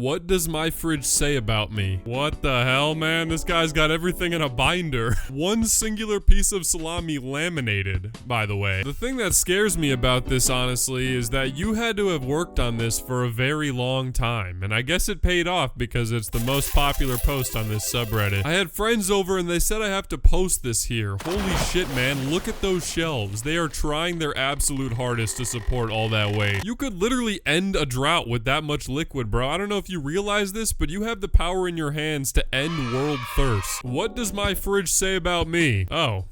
What does my fridge say about me? What the hell, man? This guy's got everything in a binder. One singular piece of salami laminated, by the way. The thing that scares me about this, honestly, is that you had to have worked on this for a very long time. And I guess it paid off because it's the most popular post on this subreddit. I had friends over and they said I have to post this here. Holy shit, man. Look at those shelves. They are trying their absolute hardest to support all that weight. You could literally end a drought with that much liquid, bro. I don't know if you realize this, but you have the power in your hands to end world thirst. What does my fridge say about me? Oh.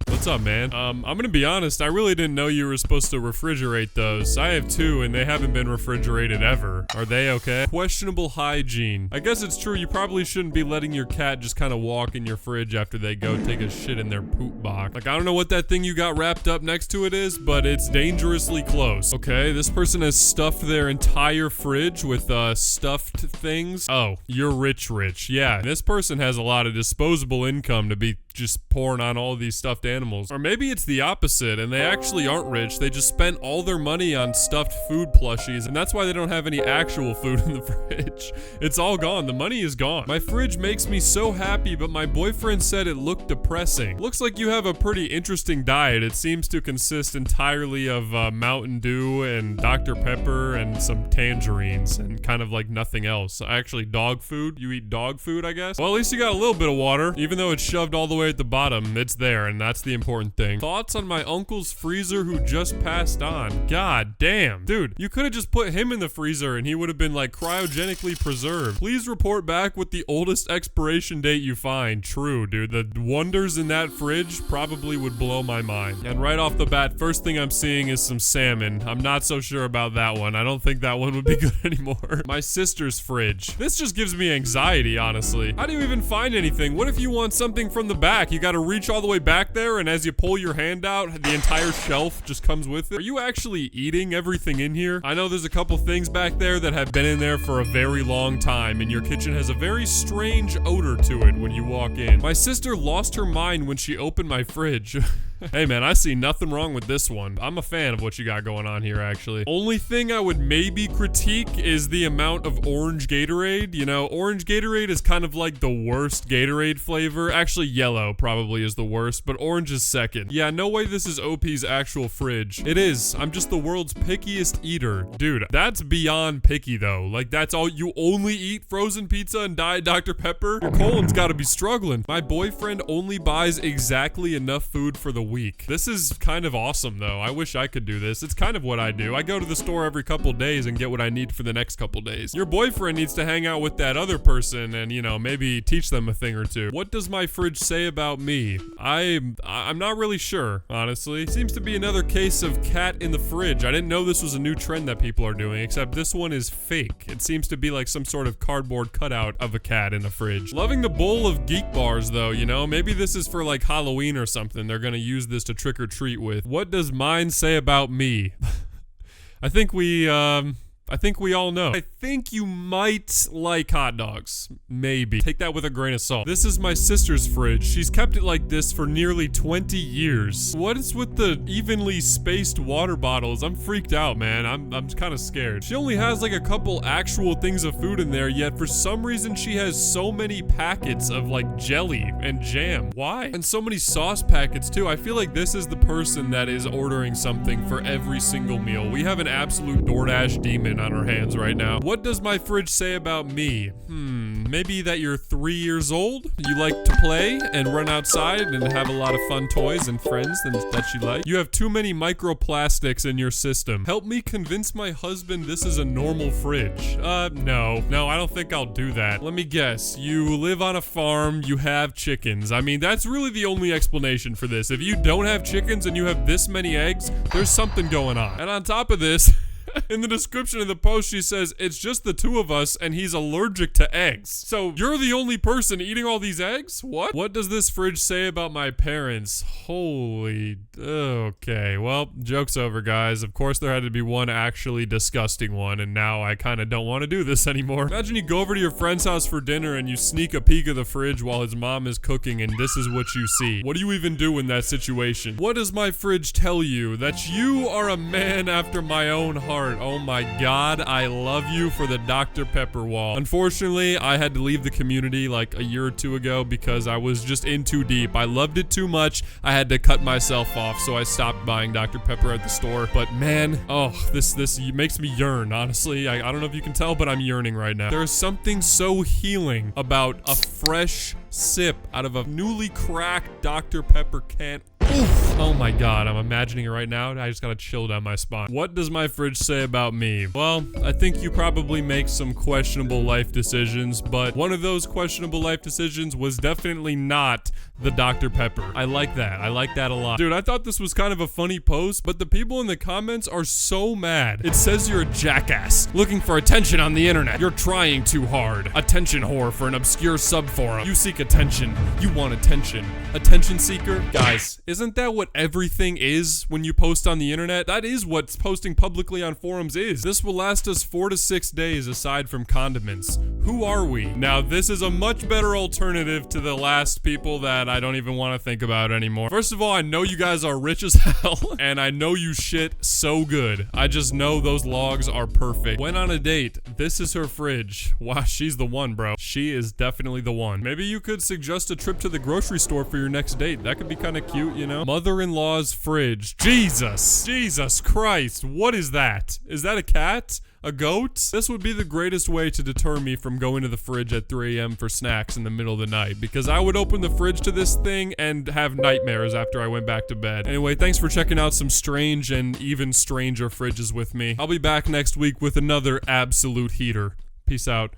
What's up, man? I'm gonna be honest, I really didn't know you were supposed to refrigerate those. I have two and they haven't been refrigerated ever. Are they okay? Questionable hygiene. I guess it's true, you probably shouldn't be letting your cat just kind of walk in your fridge after they go take a shit in their poop box. Like, I don't know what that thing you got wrapped up next to it is, but it's dangerously close. Okay, this person has stuffed their entire fridge with, stuffed things. Oh, you're rich. Yeah, this person has a lot of disposable income to be just pouring on all these stuffed animals. Or maybe it's the opposite and they actually aren't rich. They just spent all their money on stuffed food plushies and that's why they don't have any actual food in the fridge. It's all gone. The money is gone. My fridge makes me so happy, but my boyfriend said it looked depressing. Looks like you have a pretty interesting diet. It seems to consist entirely of Mountain Dew and Dr. Pepper and some tangerines and kind of like nothing else. Actually, dog food. You eat dog food, I guess? Well, at least you got a little bit of water. Even though it's shoved all the way at the bottom, it's there, and that's the important thing. Thoughts on my uncle's freezer who just passed on? God damn. Dude, you could have just put him in the freezer and he would have been like cryogenically preserved. Please report back with the oldest expiration date you find. True, dude. The wonders in that fridge probably would blow my mind. And right off the bat, first thing I'm seeing is some salmon. I'm not so sure about that one. I don't think that one would be good anymore. My sister's fridge. This just gives me anxiety, honestly. How do you even find anything? What if you want something from the back? You gotta reach all the way back there, and as you pull your hand out, the entire shelf just comes with it. Are you actually eating everything in here? I know there's a couple things back there that have been in there for a very long time, and your kitchen has a very strange odor to it when you walk in. My sister lost her mind when she opened my fridge. Hey man, I see nothing wrong with this one. I'm a fan of what you got going on here, actually. Only thing I would maybe critique is the amount of orange Gatorade. You know, orange Gatorade is kind of like the worst Gatorade flavor. Actually, yellow probably is the worst, but orange is second. Yeah, no way this is OP's actual fridge. It is. I'm just the world's pickiest eater. Dude, that's beyond picky though. Like, that's all you only eat frozen pizza and Diet Dr. Pepper? Your colon's gotta be struggling. My boyfriend only buys exactly enough food for the week. This is kind of awesome though. I wish I could do this. It's kind of what I do. I go to the store every couple days and get what I need for the next couple days. Your boyfriend needs to hang out with that other person and, you know, maybe teach them a thing or two. What does my fridge say about me? I'm not really sure, honestly. Seems to be another case of cat in the fridge. I didn't know this was a new trend that people are doing, except this one is fake. It seems to be like some sort of cardboard cutout of a cat in the fridge. Loving the bowl of geek bars though, you know? Maybe this is for like Halloween or something. They're gonna use this to trick or treat with. What does mine say about me? I think we all know. I think you might like hot dogs. Maybe. Take that with a grain of salt. This is my sister's fridge. She's kept it like this for nearly 20 years. What is with the evenly spaced water bottles? I'm freaked out, man. I'm kind of scared. She only has like a couple actual things of food in there, yet for some reason she has so many packets of like jelly and jam. Why? And so many sauce packets too. I feel like this is the person that is ordering something for every single meal. We have an absolute DoorDash demon on our hands right now. What does my fridge say about me? Maybe that you're 3 years old, you like to play and run outside and have a lot of fun toys and friends that you like. You have too many microplastics in your system. Help me convince my husband this is a normal fridge. No, I don't think I'll do that. Let me guess, you live on a farm, you have chickens. I mean, that's really the only explanation for this. If you don't have chickens and you have this many eggs, there's something going on. And on top of this, in the description of the post, she says, it's just the two of us and he's allergic to eggs. So you're the only person eating all these eggs? What? What does this fridge say about my parents? Holy, okay. Well, joke's over, guys. Of course, there had to be one actually disgusting one, and now I kind of don't want to do this anymore. Imagine you go over to your friend's house for dinner and you sneak a peek of the fridge while his mom is cooking and this is what you see. What do you even do in that situation? What does my fridge tell you? That you are a man after my own heart. heart. Oh my god, I love you for the Dr. Pepper wall. Unfortunately, I had to leave the community like a year or two ago because I was just in too deep. I loved it too much. I had to cut myself off, so I stopped buying Dr. Pepper at the store. But man, oh, this makes me yearn, honestly. I don't know if you can tell, but I'm yearning right now. There is something so healing about a fresh sip out of a newly cracked Dr. Pepper can. Oof. Oh my god, I'm imagining it right now. I just got a chill down my spine. What does my fridge say about me? Well, I think you probably make some questionable life decisions, but one of those questionable life decisions was definitely not the Dr. Pepper. I like that. I like that a lot. Dude, I thought this was kind of a funny post, but the people in the comments are so mad. It says you're a jackass, looking for attention on the internet. You're trying too hard. Attention whore for an obscure subforum. You seek attention. You want attention. Attention seeker? Guys, isn't that what everything is when you post on the internet? That is what posting publicly on forums is. This will last us 4 to 6 days aside from condiments. Who are we? Now, this is a much better alternative to the last people that I don't even want to think about anymore. First of all, I know you guys are rich as hell, and I know you shit so good. I just know those logs are perfect. Went on a date. This is her fridge. Wow, she's the one, bro. She is definitely the one. Maybe you could suggest a trip to the grocery store for your next date. That could be kind of cute, you know? Mother-in-law's fridge. Jesus Christ. What is that? Is that a cat? A goat? This would be the greatest way to deter me from going to the fridge at 3 a.m. for snacks in the middle of the night, because I would open the fridge to this thing and have nightmares after I went back to bed. Anyway, thanks for checking out some strange and even stranger fridges with me. I'll be back next week with another absolute heater. Peace out.